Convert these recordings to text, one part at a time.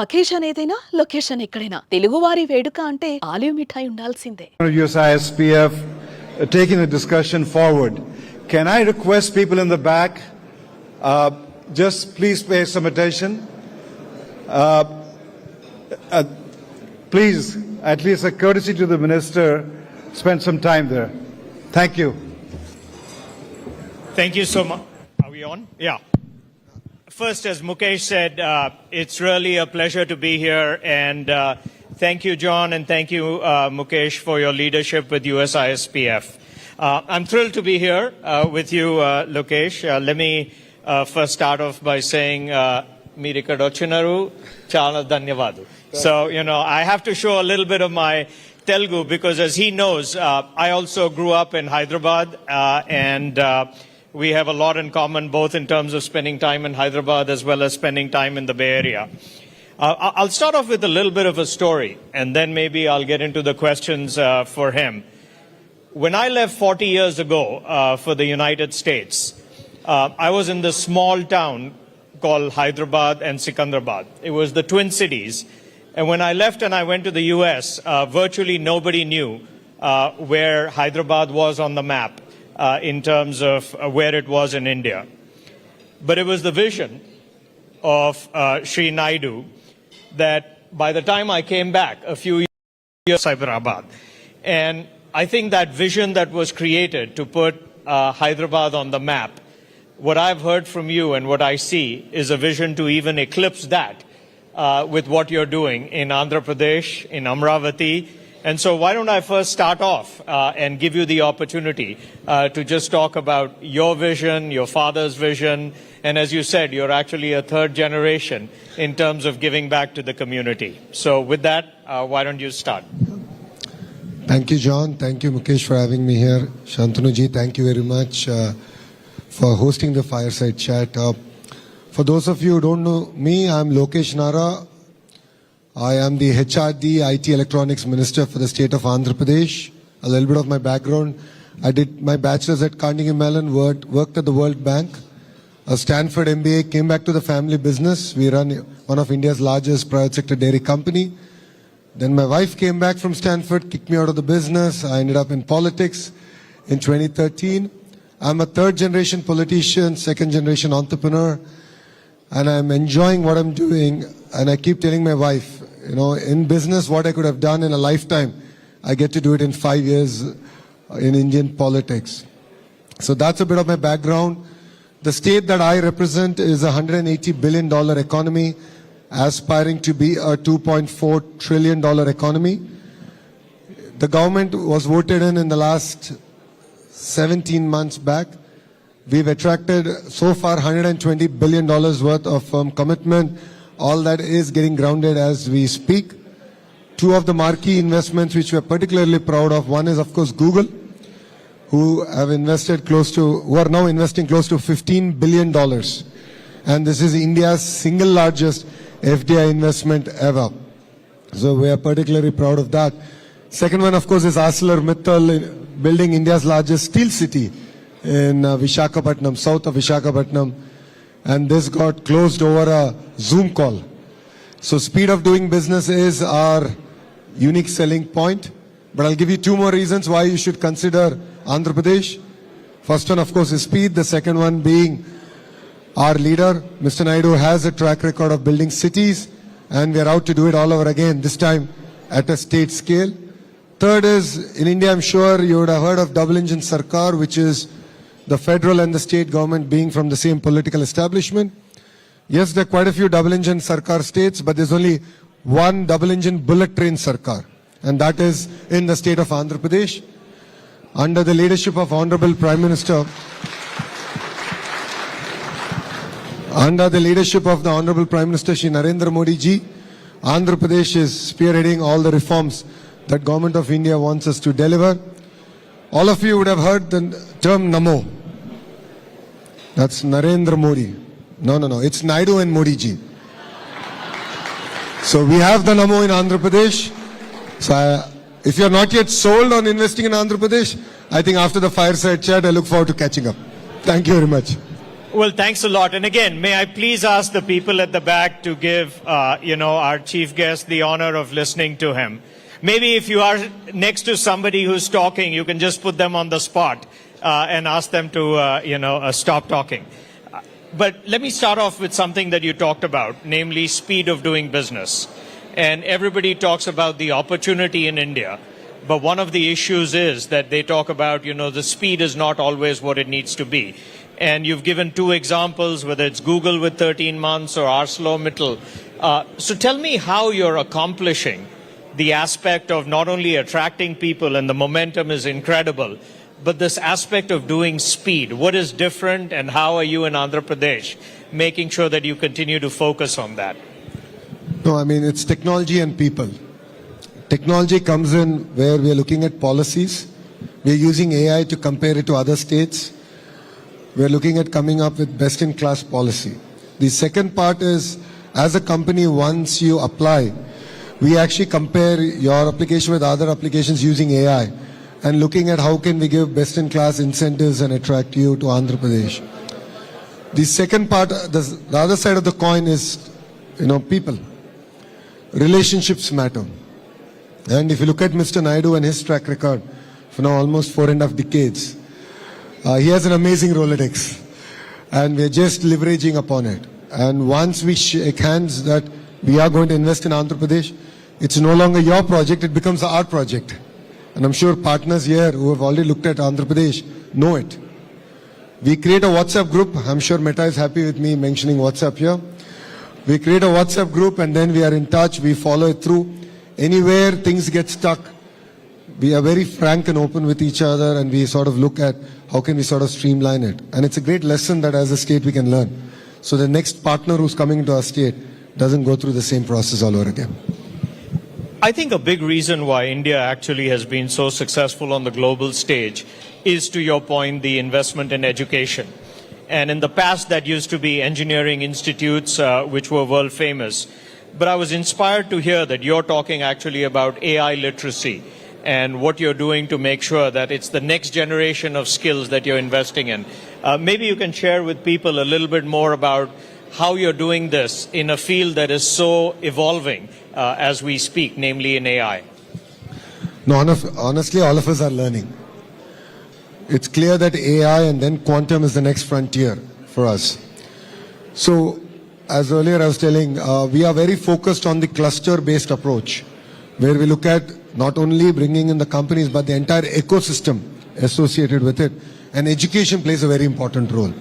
Occasion ఏదైనా location ఎక్కడైనా తెలుగువారి వేడుక అంటే ఆలివ్ మిఠాయి ఉండాల్సిందే. ISPF taking the discussion forward. Can I request people in the back just please pay some attention? Please, at least a courtesy to the minister, spend some time there. Thank you. Thank you so much. Are we on? Yeah. First, as Mukesh said, it's really a pleasure to be here, and thank you, John, and thank you, Mukesh, for your leadership with USISPF. I'm thrilled to be here with you, Lokesh. Let me first start off by saying, Mirikadochinaru, chala dhanyavadu. So, I have to show a little bit of my Telugu because, as he knows, I also grew up in Hyderabad, and we have a lot in common, both in terms of spending time in Hyderabad as well as spending time in the Bay Area. I'll start off with a little bit of a story, and then maybe I'll get into the questions for him. When I left 40 years ago for the United States, I was in this small town called Hyderabad and Sikandrabad. It was the Twin Cities. And when I left and I went to the U.S., virtually nobody knew where Hyderabad was on the map. In terms of where it was in India. But it was the vision of Sri Naidu that by the time I came back a few years Hyderabad, and I think that vision that was created to put Hyderabad on the map, what I've heard from you and what I see is a vision to even eclipse that with what you're doing in Andhra Pradesh, in Amravati. And so why don't I first start off and give you the opportunity to just talk about your vision, your father's vision, and as you said, you're actually a third generation in terms of giving back to the community. So with that, why don't you start? Thank you, John. Thank you, Mukesh, for having me here. Shantanu-ji, thank you very much for hosting the fireside chat. For those of you who don't know me, I'm Lokesh Nara. I am the HRD IT Electronics Minister for the state of Andhra Pradesh. A little bit of my background. I did my bachelor's at Carnegie Mellon, worked at the World Bank, a Stanford MBA, came back to the family business. We run one of India's largest private sector dairy company. Then my wife came back from Stanford, kicked me out of the business. I ended up in politics in 2013. I'm a third generation politician, second generation entrepreneur, and I'm enjoying what I'm doing. And I keep telling my wife, in business, what I could have done in a lifetime, I get to do it in 5 years in Indian politics. So that's a bit of my background. The state that I represent is a $180 billion economy, aspiring to be a $2.4 trillion economy. The government was voted in the last 17 months back. We've attracted so far $120 billion worth of commitment. All that is getting grounded as we speak. Two of the marquee investments which we're particularly proud of. One is, of course, Google, who are now investing close to $15 billion. And this is India's single largest FDI investment ever. So we are particularly proud of that. Second one, of course, is ArcelorMittal building India's largest steel city in Visakhapatnam, south of Visakhapatnam. And this got closed over a Zoom call. So speed of doing business is our unique selling point. But I'll give you two more reasons why you should consider Andhra Pradesh. First one, of course, is speed. The second one being our leader, Mr. Naidu, has a track record of building cities. And we are out to do it all over again, this time at a state scale. Third is, in India, I'm sure you would have heard of double engine Sarkar, which is the federal and the state government being from the same political establishment. Yes, there are quite a few double-engine Sarkar states, but there's only one double-engine bullet train Sarkar, and that is in the state of Andhra Pradesh, under the leadership of Honorable Prime Minister, Shri Narendra Modi ji. Andhra Pradesh is spearheading all the reforms that Government of India wants us to deliver. All of you would have heard the term Namo. That's Narendra Modi. No. It's Naidu and Modi ji. So we have the Namo in Andhra Pradesh. So if you're not yet sold on investing in Andhra Pradesh, I think after the fireside chat, I look forward to catching up. Thank you very much. Well, thanks a lot. And again, may I please ask the people at the back to give, our chief guest the honor of listening to him. Maybe if you are next to somebody who's talking, you can just put them on the spot and ask them to, stop talking. But let me start off with something that you talked about, namely speed of doing business. And everybody talks about the opportunity in India. But one of the issues is that they talk about, the speed is not always what it needs to be. And you've given two examples, whether it's Google with 13 months or ArcelorMittal. So tell me how you're accomplishing the aspect of not only attracting people, and the momentum is incredible, but this aspect of doing speed. What is different, and how are you in Andhra Pradesh making sure that you continue to focus on that? No, I mean, it's technology and people. Technology comes in where we are looking at policies. We are using AI to compare it to other states. We are looking at coming up with best-in-class policy. The second part is, as a company, once you apply, we actually compare your application with other applications using AI and looking at how can we give best-in-class incentives and attract you to Andhra Pradesh. The second part, the other side of the coin is, people. Relationships matter. And if you look at Mr. Naidu and his track record for now almost 4.5 decades, he has an amazing Rolodex, and we are just leveraging upon it. And once we shake hands that we are going to invest in Andhra Pradesh, it's no longer your project, it becomes our project. And I'm sure partners here who have already looked at Andhra Pradesh know it. We create a WhatsApp group. I'm sure Meta is happy with me mentioning WhatsApp here. We create a WhatsApp group, and then we are in touch, we follow it through. Anywhere things get stuck, we are very frank and open with each other, and we sort of look at how can we sort of streamline it. And it's a great lesson that as a state we can learn. So the next partner who's coming into our state doesn't go through the same process all over again. I think a big reason why India actually has been so successful on the global stage is, to your point, the investment in education. And in the past, that used to be engineering institutes, which were world famous. But I was inspired to hear that you're talking actually about AI literacy and what you're doing to make sure that it's the next generation of skills that you're investing in. Maybe you can share with people a little bit more about how you're doing this in a field that is so evolving as we speak, namely in AI. No, honestly, all of us are learning. It's clear that AI and then quantum is the next frontier for us. So, as earlier I was telling, we are very focused on the cluster-based approach, where we look at not only bringing in the companies, but the entire ecosystem associated with it. And education plays a very important role.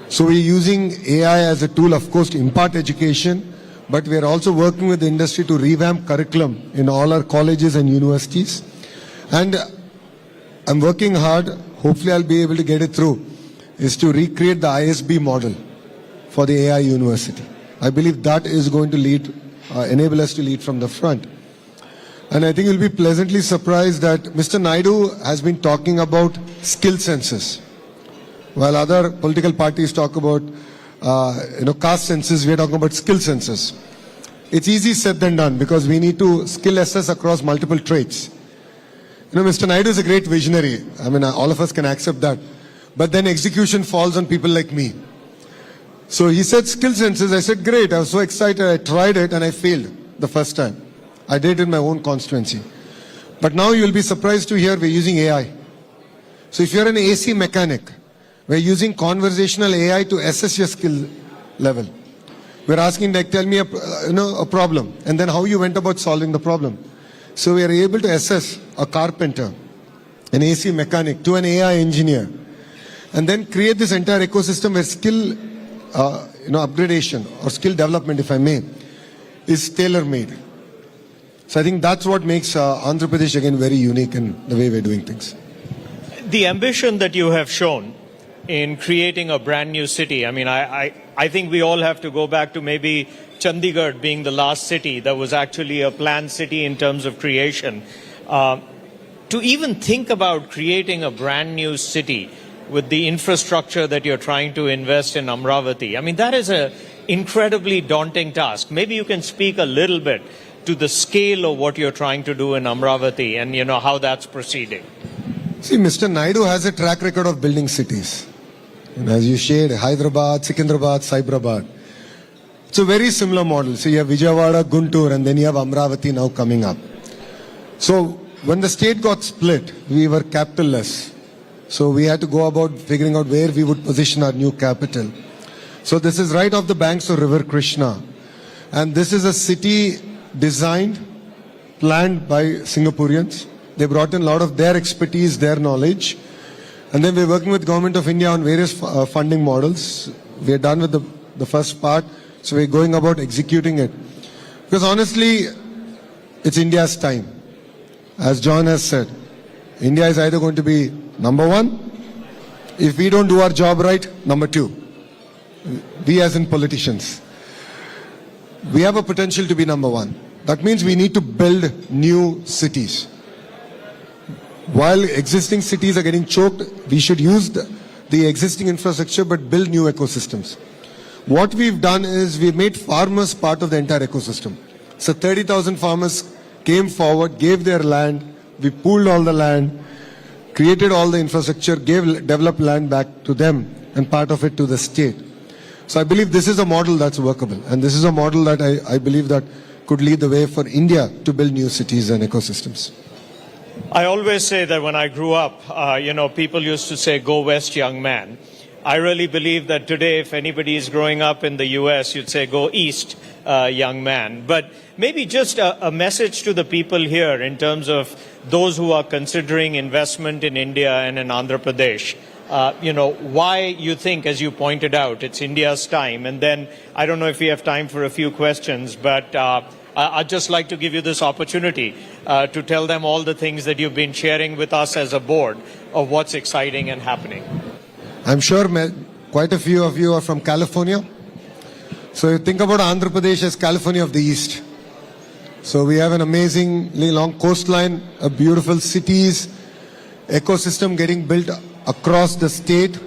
So we're using AI as a tool, of course, to impart education, but we are also working with the industry to revamp curriculum in all our colleges and universities. And I'm working hard, hopefully I'll be able to get it through, is to recreate the ISB model for the AI university. I believe that is going to lead, enable us to lead from the front. And I think you'll be pleasantly surprised that Mr. Naidu has been talking about skill census. While other political parties talk about, caste census, we are talking about skill census. It's easy said than done because we need to skill assess across multiple traits. Mr. Naidu is a great visionary. I mean, all of us can accept that. But then execution falls on people like me. So he said skill census. I said, great. I was so excited. I tried it and I failed the first time. I did it in my own constituency. But now you'll be surprised to hear we're using AI. So if you're an AC mechanic, we're using conversational AI to assess your skill level. We're asking, like, tell me a problem, and then how you went about solving the problem. So we are able to assess a carpenter, an AC mechanic, to an AI engineer, and then create this entire ecosystem where skill, upgradation or skill development, if I may, is tailor-made. So I think that's what makes Andhra Pradesh again very unique in the way we're doing things. The ambition that you have shown in creating a brand new city, I mean, I think we all have to go back to maybe Chandigarh being the last city that was actually a planned city in terms of creation. To even think about creating a brand new city with the infrastructure that you're trying to invest in Amravati, I mean, that is an incredibly daunting task. Maybe you can speak a little bit to the scale of what you're trying to do in Amravati and, how that's proceeding. See, Mr. Naidu has a track record of building cities. And as you shared, Hyderabad, Secunderabad, Cyberabad. It's a very similar model. So you have Vijayawada, Guntur, and then you have Amravati now coming up. So when the state got split, we were capitalless. So we had to go about figuring out where we would position our new capital. So this is right off the banks of River Krishna. And this is a city designed, planned by Singaporeans. They brought in a lot of their expertise, their knowledge. And then we're working with Government of India on various funding models. We're done with the first part. So we're going about executing it. Because honestly, it's India's time. As John has said, India is either going to be number one, if we don't do our job right, number two. We as in politicians. We have a potential to be number one. That means we need to build new cities. While existing cities are getting choked, we should use the existing infrastructure but build new ecosystems. What we've done is we've made farmers part of the entire ecosystem. So 30,000 farmers came forward, gave their land, we pooled all the land, created all the infrastructure, developed land back to them and part of it to the state. So I believe this is a model that's workable, and this is a model that I believe that could lead the way for India to build new cities and ecosystems. I always say that when I grew up, people used to say, "Go west, young man." I really believe that today, if anybody is growing up in the US, you'd say, "Go east, young man." But maybe just a message to the people here in terms of those who are considering investment in India and in Andhra Pradesh. Why you think, as you pointed out, it's India's time. And then I don't know if we have time for a few questions, but I'd just like to give you this opportunity to tell them all the things that you've been sharing with us as a board of what's exciting and happening. I'm sure quite a few of you are from California. So you think about Andhra Pradesh as California of the East. So we have an amazingly long coastline, a beautiful cities, ecosystem getting built across the state.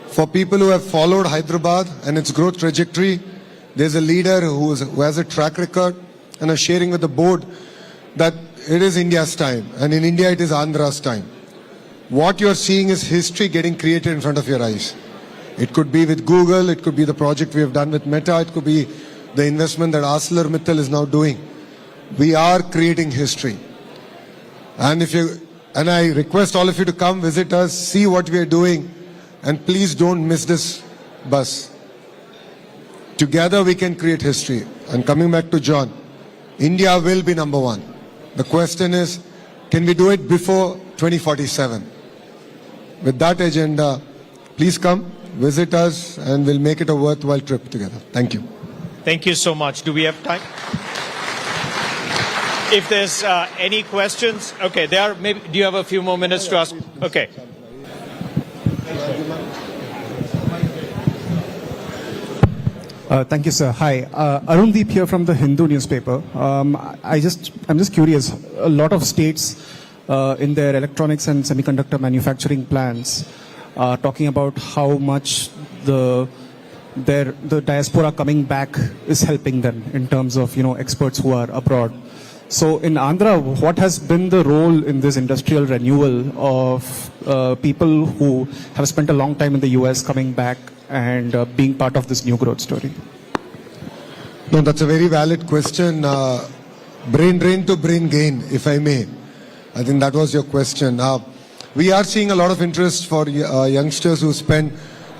For people who have followed Hyderabad and its growth trajectory, there's a leader who has a track record and is sharing with the board that it is India's time, and in India it is Andhra's time. What you're seeing is history getting created in front of your eyes. It could be with Google, it could be the project we have done with Meta, it could be the investment that ArcelorMittal is now doing. We are creating history. And I request all of you to come visit us, see what we are doing, and please don't miss this bus. Together we can create history. And coming back to John, India will be number one. The question is, can we do it before 2047? With that agenda, please come, visit us, and we'll make it a worthwhile trip together. Thank you. Thank you so much. Do we have time? If there's any questions, okay, maybe, do you have a few more minutes to ask? Okay. Thank you, sir. Hi, Arundeep here from the Hindu newspaper. I'm just curious. A lot of states in their electronics and semiconductor manufacturing plans are talking about how much the diaspora coming back is helping them in terms of experts who are abroad. So in Andhra, what has been the role in this industrial renewal of people who have spent a long time in the US coming back and being part of this new growth story? No, that's a very valid question. Brain drain to brain gain, if I may. I think that was your question. We are seeing a lot of interest for youngsters who spend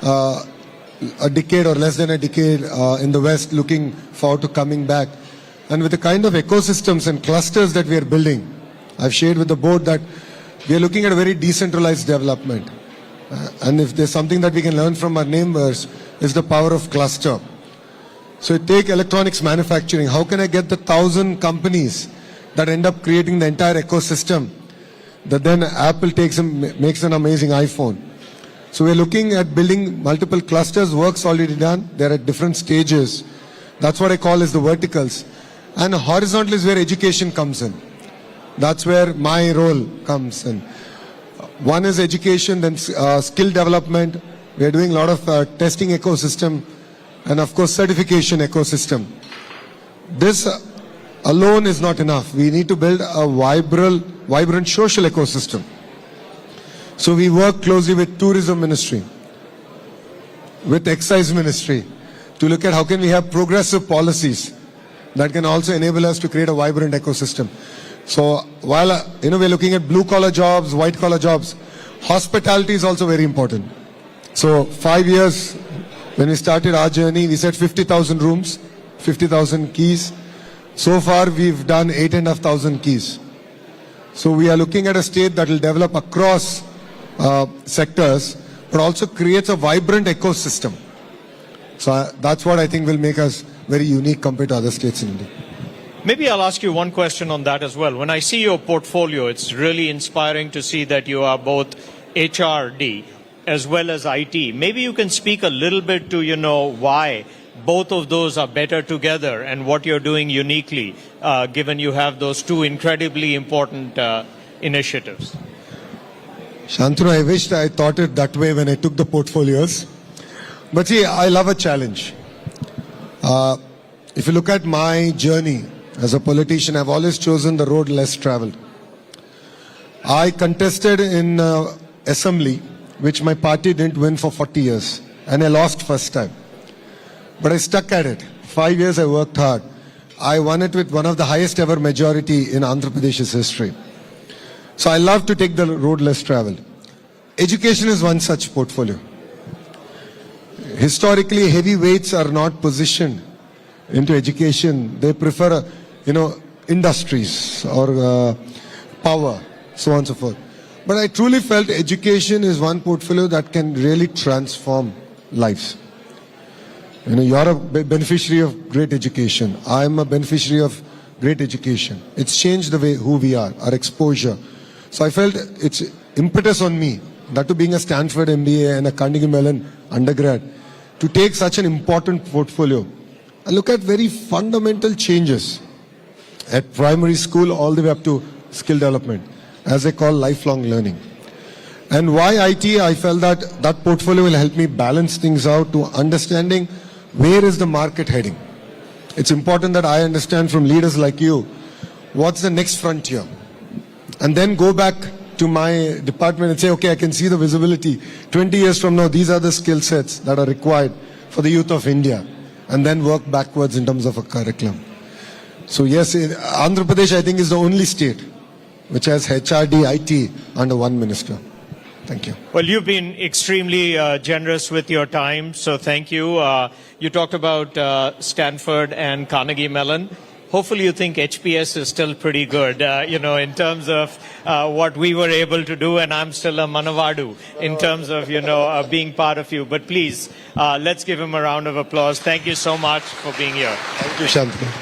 a decade or less than a decade in the West looking forward to coming back. And with the kind of ecosystems and clusters that we are building, I've shared with the board that we are looking at a very decentralized development. And if there's something that we can learn from our neighbors, is the power of cluster. So take electronics manufacturing. How can I get the 1,000 companies that end up creating the entire ecosystem that then Apple takes and makes an amazing iPhone? So we're looking at building multiple clusters. Work's already done. They're at different stages. That's what I call as the verticals. And horizontal is where education comes in. That's where my role comes in. One is education, then skill development. We are doing a lot of testing ecosystem and of course certification ecosystem. This alone is not enough. We need to build a vibrant social ecosystem. So we work closely with tourism ministry, with Excise Ministry to look at how can we have progressive policies that can also enable us to create a vibrant ecosystem. So while we're looking at blue collar jobs, white collar jobs, hospitality is also very important. So 5 years when we started our journey, we said 50,000 rooms, 50,000 keys. So far we've done 8,500 keys. So we are looking at a state that will develop across sectors, but also creates a vibrant ecosystem. So that's what I think will make us very unique compared to other states in India. Maybe I'll ask you one question on that as well. When I see your portfolio, it's really inspiring to see that you are both HRD as well as IT. Maybe you can speak a little bit to, why both of those are better together and what you're doing uniquely, given you have those two incredibly important initiatives. Shantanu, I wished I thought it that way when I took the portfolios. But see, I love a challenge. If you look at my journey as a politician, I've always chosen the road less traveled. I contested in assembly, which my party didn't win for 40 years, and I lost first time. But I stuck at it. 5 years I worked hard. I won it with one of the highest ever majority in Andhra Pradesh's history. So I love to take the road less traveled. Education is one such portfolio. Historically, heavyweights are not positioned into education. They prefer, industries or power, so on and so forth. But I truly felt education is one portfolio that can really transform lives. You're a beneficiary of great education. I'm a beneficiary of great education. It's changed the way who we are, our exposure. So I felt it's impetus on me, that to being a Stanford MBA and a Carnegie Mellon undergrad, to take such an important portfolio and look at very fundamental changes at primary school all the way up to skill development, as I call lifelong learning. And why IT? I felt that portfolio will help me balance things out to understanding where is the market heading. It's important that I understand from leaders like you what's the next frontier, and then go back to my department and say, okay, I can see the visibility. 20 years from now, these are the skill sets that are required for the youth of India, and then work backwards in terms of a curriculum. So yes, Andhra Pradesh, I think, is the only state which has HRD, IT under one minister. Thank you. Well, you've been extremely generous with your time, so thank you. You talked about Stanford and Carnegie Mellon. Hopefully you think HPS is still pretty good, in terms of what we were able to do, and I'm still a Manavadu in terms of, being part of you. But please, let's give him a round of applause. Thank you so much for being here. Thank you, Shantanu.